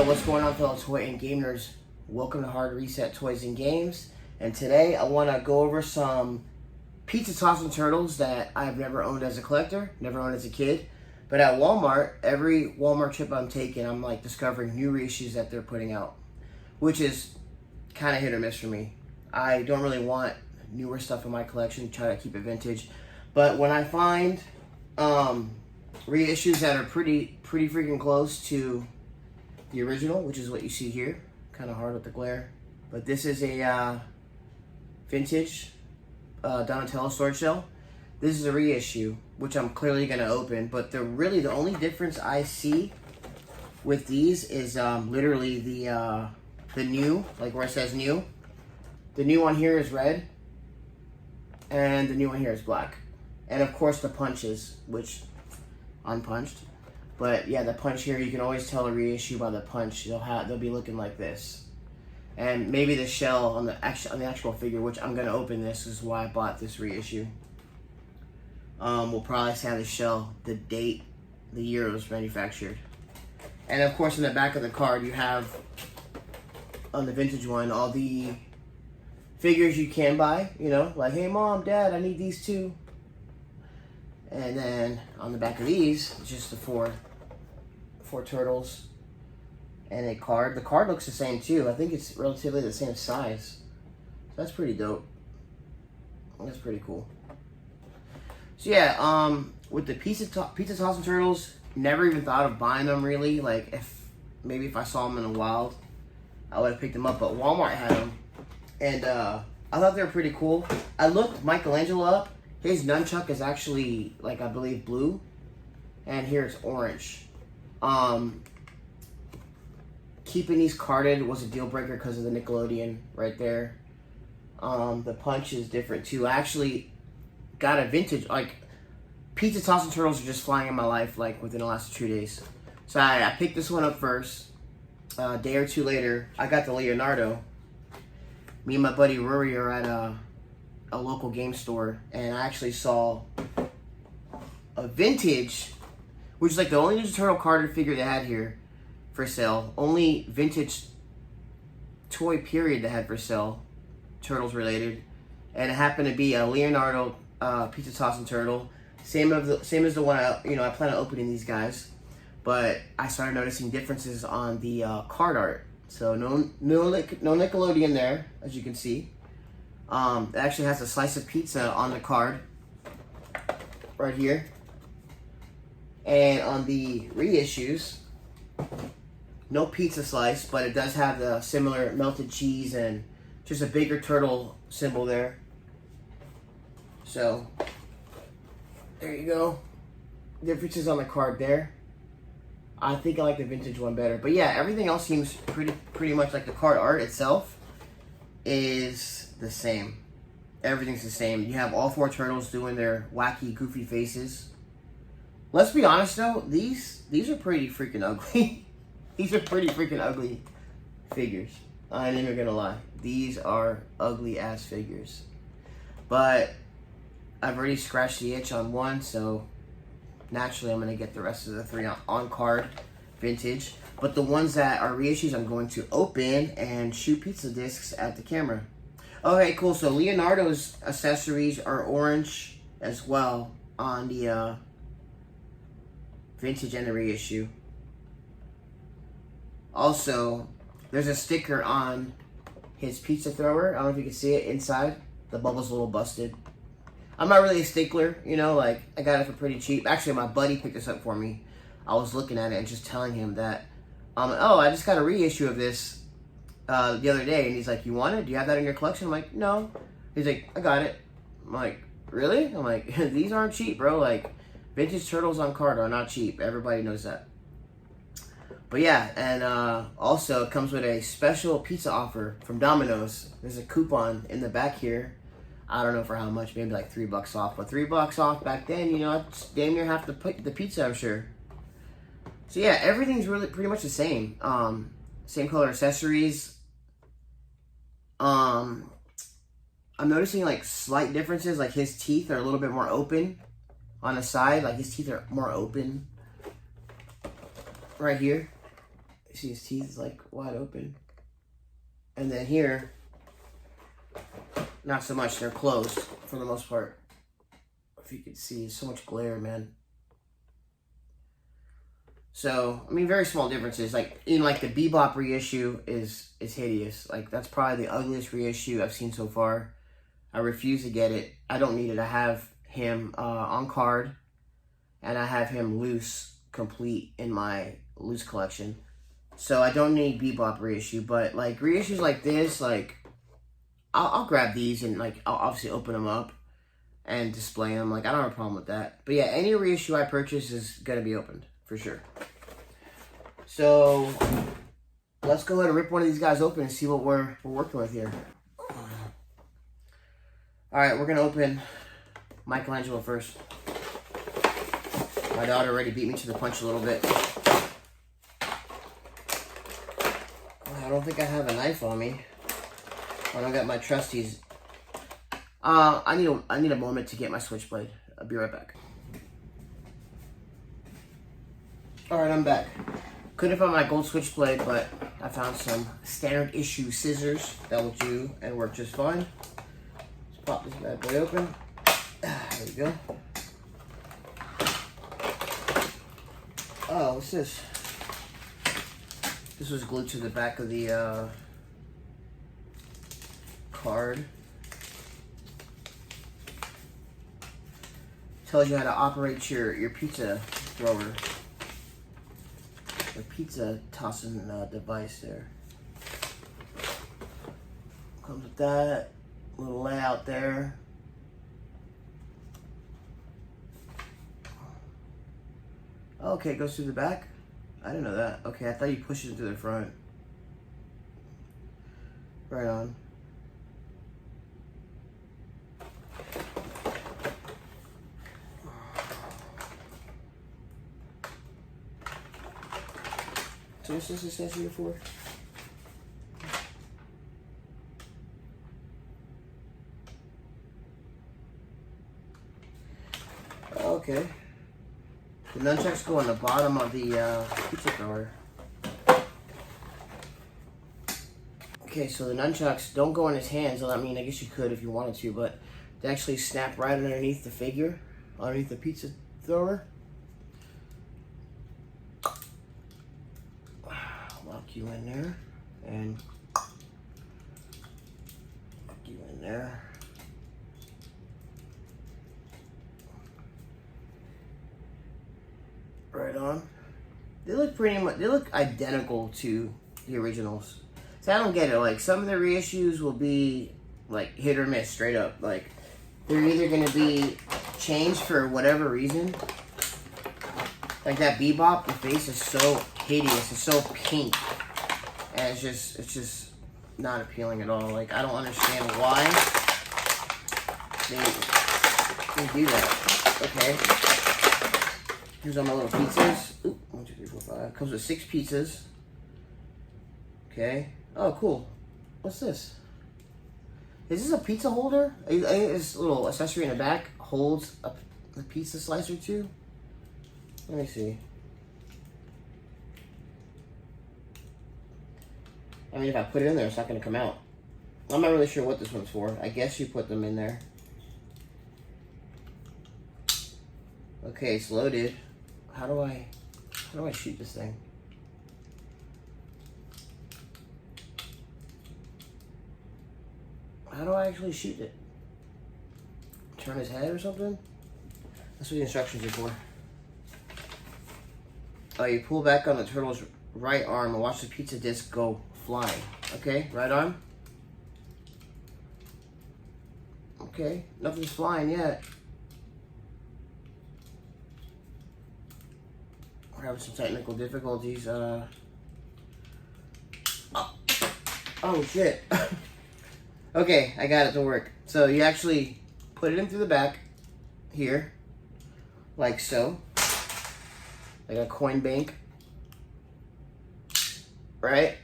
Yo, what's going on, fellow toy and game nerds? Welcome to Hard Reset Toys and Games. And today I want to go over some pizza tossin turtles that I've never owned as a collector, never owned as a kid. But at Walmart, every Walmart trip I'm taking, I'm like discovering new reissues that they're putting out, which is kind of hit or miss for me. I don't really want newer stuff in my collection, try to keep it vintage. But when I find reissues that are pretty freaking close to the original, which is what you see here. Kind of hard with the glare. But this is a vintage Donatello sword shell. This is a reissue, which I'm clearly going to open. But the only difference I see with these is literally the new, like where it says new. The new one here is red. And the new one here is black. And of course the punches, which unpunched. But yeah, the punch here, you can always tell a reissue by the punch. They'll be looking like this. And maybe the shell on the actual figure, which I'm gonna open this, is why I bought this reissue. We'll probably have the shell, the date, the year it was manufactured. And of course in the back of the card you have, on the vintage one, all the figures you can buy, you know, like, hey mom, dad, I need these too. And then on the back of these, it's just the four turtles and a card. The card looks the same too. I think it's relatively the same size. So that's pretty dope. That's pretty cool. So yeah, with the pizza tossin turtles, never even thought of buying them really. Like if I saw them in the wild, I would have picked them up. But Walmart had them, and I thought they were pretty cool. I looked Michelangelo up. His nunchuck is actually, like, I believe blue, and here it's orange. Keeping these carded was a deal breaker because of the Nickelodeon right there. The punch is different too. I actually got a vintage, like, pizza tossin turtles are just flying in my life, like, within the last 2 days. So I picked this one up first. A day or two later, I got the Leonardo. Me and my buddy Rory are at a local game store, and I actually saw a vintage, which is like the only Ninja Turtle carded figure they had here for sale. Only vintage toy period they had for sale, Turtles related, and it happened to be a Leonardo pizza tossin turtle, same as the one I plan on opening these guys, but I started noticing differences on the card art. So no Nickelodeon there, as you can see. It actually has a slice of pizza on the card, right here. And on the reissues, no pizza slice, but it does have the similar melted cheese and just a bigger turtle symbol there. So, there you go. Differences on the card there. I think I like the vintage one better. But yeah, everything else seems pretty much like the card art itself is the same. Everything's the same. You have all four turtles doing their wacky, goofy faces. Let's be honest though, these are pretty freaking ugly. These are pretty freaking ugly figures. I ain't even gonna lie. These are ugly ass figures. But I've already scratched the itch on one, so naturally I'm gonna get the rest of the three on card, vintage. But the ones that are reissues, I'm going to open and shoot pizza discs at the camera. Okay, cool. So Leonardo's accessories are orange as well on the vintage and the reissue. Also, there's a sticker on his pizza thrower. I don't know if you can see it inside. The bubble's a little busted. I'm not really a stickler, you know, like, I got it for pretty cheap. Actually, my buddy picked this up for me. I was looking at it and just telling him that, oh, I just got a reissue of this the other day, and he's like, you want it? Do you have that in your collection? I'm like, no. He's like, I got it. I'm like, really? I'm like, these aren't cheap, bro. Like, vintage turtles on card are not cheap. Everybody knows that. But yeah, and also it comes with a special pizza offer from Domino's. There's a coupon in the back here. I don't know for how much, maybe like $3 off. But $3 off back then, you know, it's damn near half the pizza, I'm sure. So yeah, everything's really pretty much the same. Same color accessories. I'm noticing like slight differences, like his teeth are a little bit more open on the side, like his teeth are more open right here. See his teeth is like wide open. And then here, not so much. They're closed for the most part. If you could see, so much glare, man. So, I mean, very small differences. Like, in like the Bebop reissue is hideous. Like, that's probably the ugliest reissue I've seen so far. I refuse to get it. I don't need it. I have him on card, and I have him loose, complete in my loose collection. So I don't need Bebop reissue, but like reissues like this, like I'll grab these and like I'll obviously open them up and display them. Like I don't have a problem with that. But yeah, any reissue I purchase is gonna be opened for sure. So let's go ahead and rip one of these guys open and see what we're working with here. All right, we're gonna open Michelangelo first. My daughter already beat me to the punch a little bit. I don't think I have a knife on me. I don't got my trusties. I need a moment to get my switchblade. I'll be right back. All right, I'm back. Couldn't find my gold switchblade, but I found some standard issue scissors that will do and work just fine. Let's pop this bad boy open. There we go. Oh, what's this? This was glued to the back of the card. Tells you how to operate your pizza thrower. The pizza tossing device there. Comes with that little layout there. Okay, it goes through the back. I didn't know that. Okay, I thought you pushed it to the front. Right on. So what's this accessory for? Okay. The nunchucks go on the bottom of the pizza thrower. Okay, so the nunchucks don't go in his hands. Well, I mean, I guess you could if you wanted to, but they actually snap right underneath the figure, underneath the pizza thrower. Lock you in there, and lock you in there. Right on. They look pretty much, they look identical to the originals. So I don't get it. Like some of the reissues will be like hit or miss, straight up. Like they're either gonna be changed for whatever reason. Like that Bebop, the face is so hideous, it's so pink, and it's just not appealing at all. Like I don't understand why they do that. Okay. Here's all my little pizzas. Ooh, 1, 2, 3, 4, 5. Comes with 6 pizzas. Okay. Oh, cool. What's this? Is this a pizza holder? This little accessory in the back holds a pizza slicer too. Let me see. I mean, if I put it in there, it's not going to come out. I'm not really sure what this one's for. I guess you put them in there. Okay, it's loaded. How do I shoot this thing? How do I actually shoot it? Turn his head or something? That's what the instructions are for. Oh, you pull back on the turtle's right arm and watch the pizza disc go flying. Okay, right arm. Okay, nothing's flying yet. We're having some technical difficulties. Oh shit. Okay, I got it to work. So you actually put it in through the back here, like so, like a coin bank, right?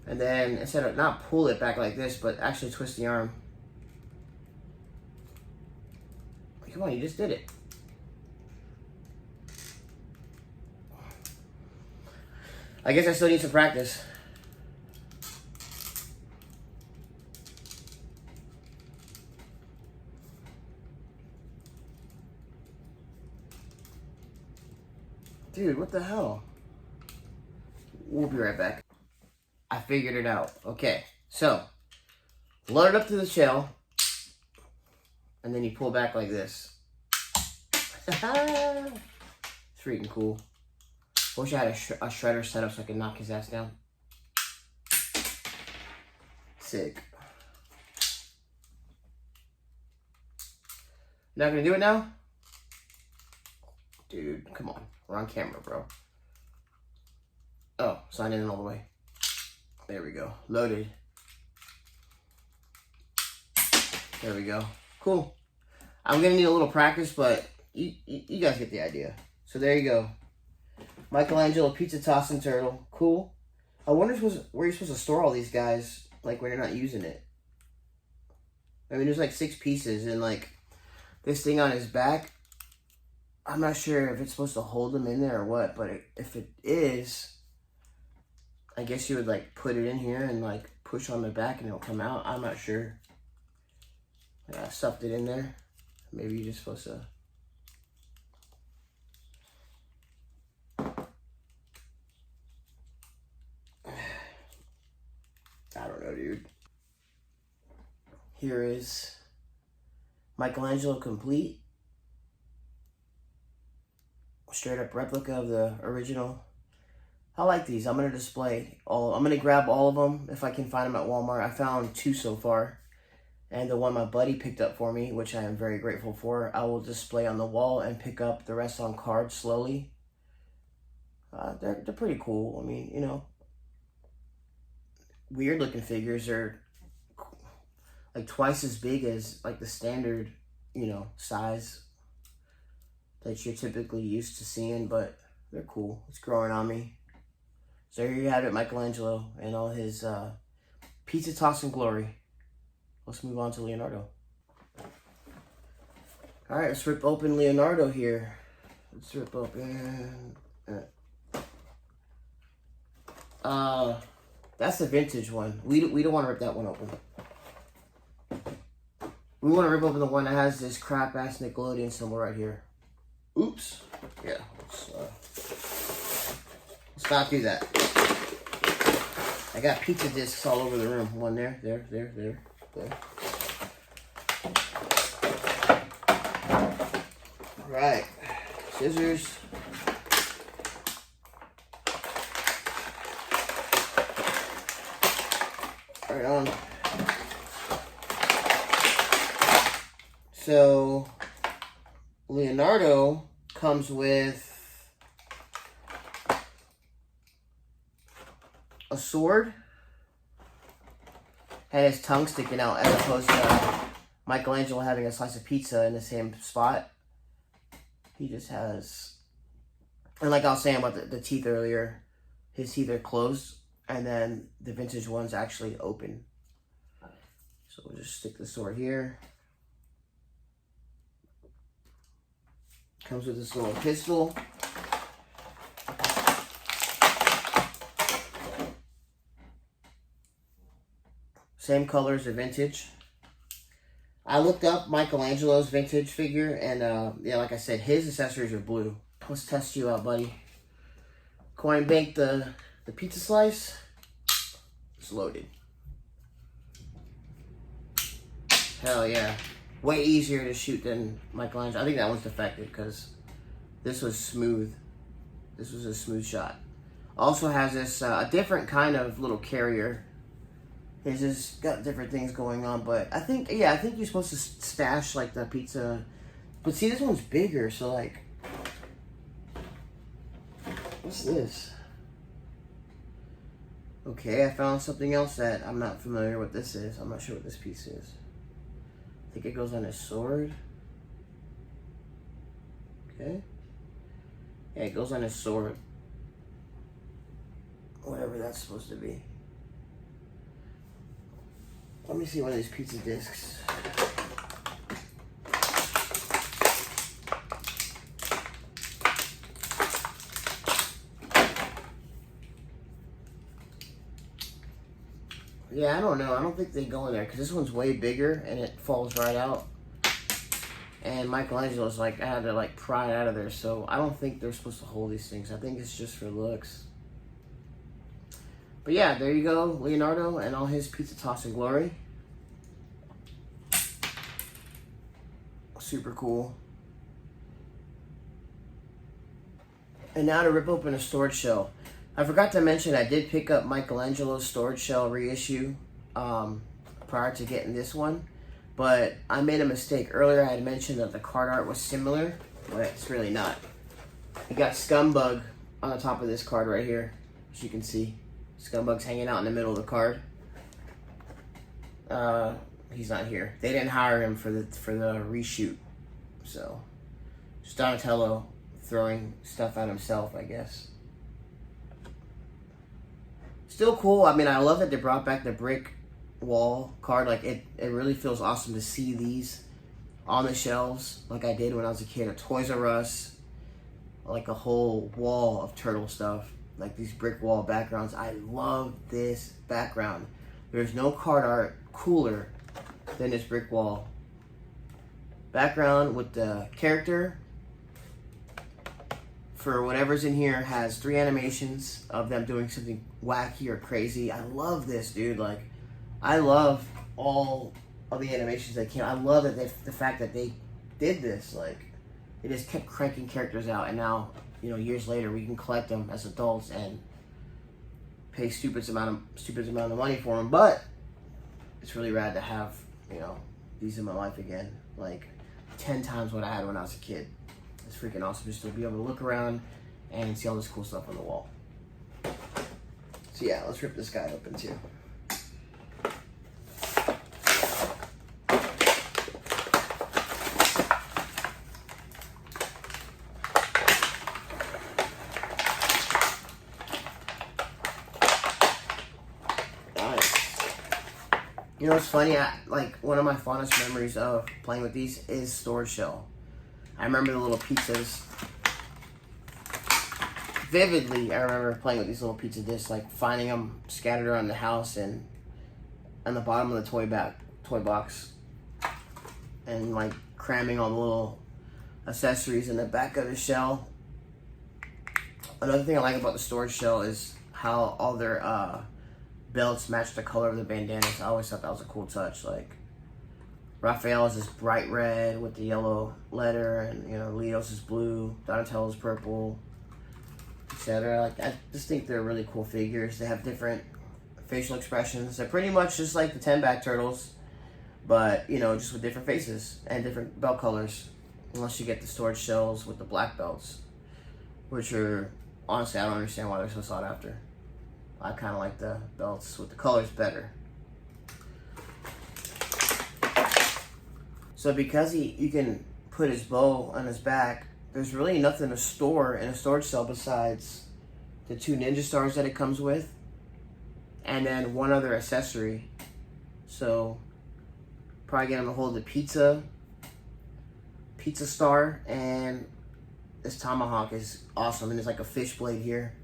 And then instead of not pull it back like this, but actually twist the arm. Come on, you just did it. I guess I still need some practice. Dude, what the hell? We'll be right back. I figured it out. Okay, so load it up to the shell, and then you pull back like this. It's freaking cool. Wish I had a shredder set up so I could knock his ass down. Sick. Not gonna do it now? Dude, come on. We're on camera, bro. Oh, sign in all the way. There we go. Loaded. There we go. Cool. I'm gonna need a little practice, but you guys get the idea. So there you go. Michelangelo pizza tossin turtle. Cool. I wonder where you're supposed to store all these guys, like when you're not using it. I mean, there's like 6 pieces, and like this thing on his back, I'm not sure if it's supposed to hold them in there or what, but if it is, I guess you would like put it in here and like push on the back and it'll come out. I'm not sure. Yeah, I stuffed it in there. Maybe you're just supposed to. I don't know, dude. Here is Michelangelo complete. Straight up replica of the original. I like these. I'm gonna display all. I'm gonna grab all of them if I can find them at Walmart. I found 2 so far, and the one my buddy picked up for me, which I am very grateful for, I will display on the wall and pick up the rest on cards slowly. They're pretty cool. I mean, you know, weird looking figures are like twice as big as like the standard, you know, size that you're typically used to seeing, but they're cool. It's growing on me. So here you have it, Michelangelo and all his pizza tossing glory. Let's move on to Leonardo. All right, let's rip open Leonardo here. Let's rip open. That's the vintage one. We don't want to rip that one open. We want to rip open the one that has this crap ass Nickelodeon symbol right here. Oops. Yeah. Let's not do that. I got pizza discs all over the room. One there. All right. Scissors. Right on. So Leonardo comes with a sword and his tongue sticking out, as opposed to Michelangelo having a slice of pizza in the same spot. He just has, and like I was saying about the teeth earlier, his teeth are closed, and then the vintage one's actually open. So we'll just stick the sword here. Comes with this little pistol. Same color as the vintage. I looked up Michelangelo's vintage figure, and yeah, like I said, his accessories are blue. Let's test you out, buddy. Coin bank the pizza slice. It's loaded. Hell yeah. Way easier to shoot than Michelangelo. I think that one's defective because this was smooth. This was a smooth shot. Also has this a different kind of little carrier. It's just got different things going on, but I think you're supposed to stash like the pizza. But see, this one's bigger, so like, what's this? Okay, I found something else that I'm not familiar with. This is. I'm not sure what this piece is. I think it goes on his sword. Okay. Yeah, it goes on his sword. Whatever that's supposed to be. Let me see one of these pizza discs. Yeah, I don't know. I don't think they go in there because this one's way bigger and it falls right out. And Michelangelo's like, I had to like pry it out of there. So I don't think they're supposed to hold these things. I think it's just for looks. But yeah, there you go. Leonardo and all his pizza tossing glory. Super cool. And now to rip open a storage shell. I forgot to mention I did pick up Michelangelo's storage shell reissue prior to getting this one. But I made a mistake. Earlier I had mentioned that the card art was similar, but it's really not. You got Scumbug on the top of this card right here, as you can see. Scumbug's hanging out in the middle of the card. He's not here. They didn't hire him for the reshoot. So, just Donatello throwing stuff at himself, I guess. Still cool. I mean, I love that they brought back the brick wall card. Like, it really feels awesome to see these on the shelves like I did when I was a kid at Toys R Us. Like a whole wall of turtle stuff. Like these brick wall backgrounds. I love this background. There's no card art cooler than this brick wall background with the character. For whatever's in here, has 3 animations of them doing something wacky or crazy. I love this, dude. Like, I love all of the animations that came. I love that the fact that they did this. Like, they just kept cranking characters out, and now, you know, years later, we can collect them as adults and pay stupid amount of money for them. But it's really rad to have, you know, these in my life again. Like 10 times what I had when I was a kid. It's freaking awesome just to be able to look around and see all this cool stuff on the wall. So yeah, let's rip this guy open too. You know, it's funny, like, one of my fondest memories of playing with these is storage shell. I remember the little pizzas. Vividly, I remember playing with these little pizza discs, like, finding them scattered around the house and on the bottom of the toy box. And, like, cramming all the little accessories in the back of the shell. Another thing I like about the storage shell is how all their, belts match the color of the bandanas. I always thought that was a cool touch. Like, Raphael's is bright red with the yellow letter, and, you know, Leo's is blue, Donatello's purple, etc. Like, I just think they're really cool figures. They have different facial expressions. They're pretty much just like the 10-back turtles, but, you know, just with different faces and different belt colors. Unless you get the storage shells with the black belts, which are, honestly, I don't understand why they're so sought after. I kind of like the belts with the colors better. So because you can put his bow on his back, there's really nothing to store in a storage cell besides the 2 ninja stars that it comes with, and then one other accessory. So probably get him to hold the pizza star, and this tomahawk is awesome, and it's like a fish blade here.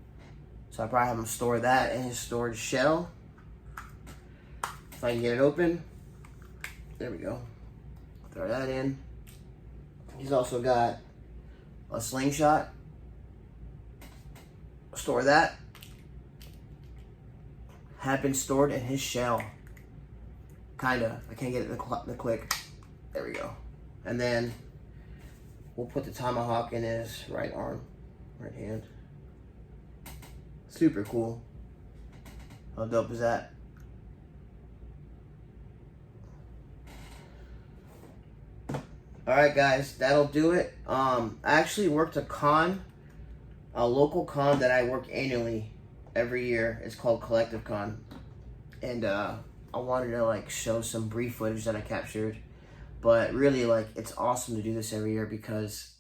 So I probably have him store that in his storage shell. If I can get it open. There we go. Throw that in. He's also got a slingshot. Store that. Have been stored in his shell. Kinda. I can't get it to click. There we go. And then we'll put the tomahawk in his right arm, right hand. Super cool. How dope is that? Alright guys, that'll do it. I actually worked a local con that I work annually every year. It's called Collective Con. And I wanted to like show some brief footage that I captured. But really, like, it's awesome to do this every year because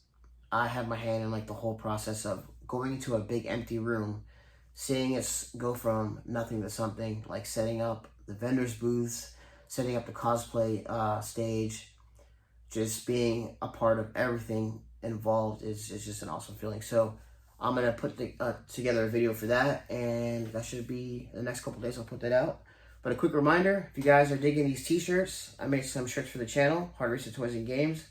I have my hand in like the whole process of going into a big empty room, seeing it go from nothing to something, like setting up the vendors' booths, setting up the cosplay stage, just being a part of everything involved is just an awesome feeling. So I'm going to put together a video for that, and that should be the next couple days. I'll put that out. But a quick reminder, if you guys are digging these t-shirts, I made some shirts for the channel, Hard Reissue Toys and Games.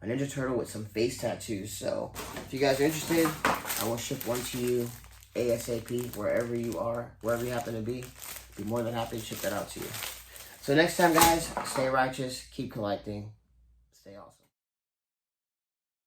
A Ninja Turtle with some face tattoos. So if you guys are interested, I will ship one to you ASAP, wherever you are, wherever you happen to be. Be more than happy to ship that out to you. So next time, guys, stay righteous, keep collecting, stay awesome.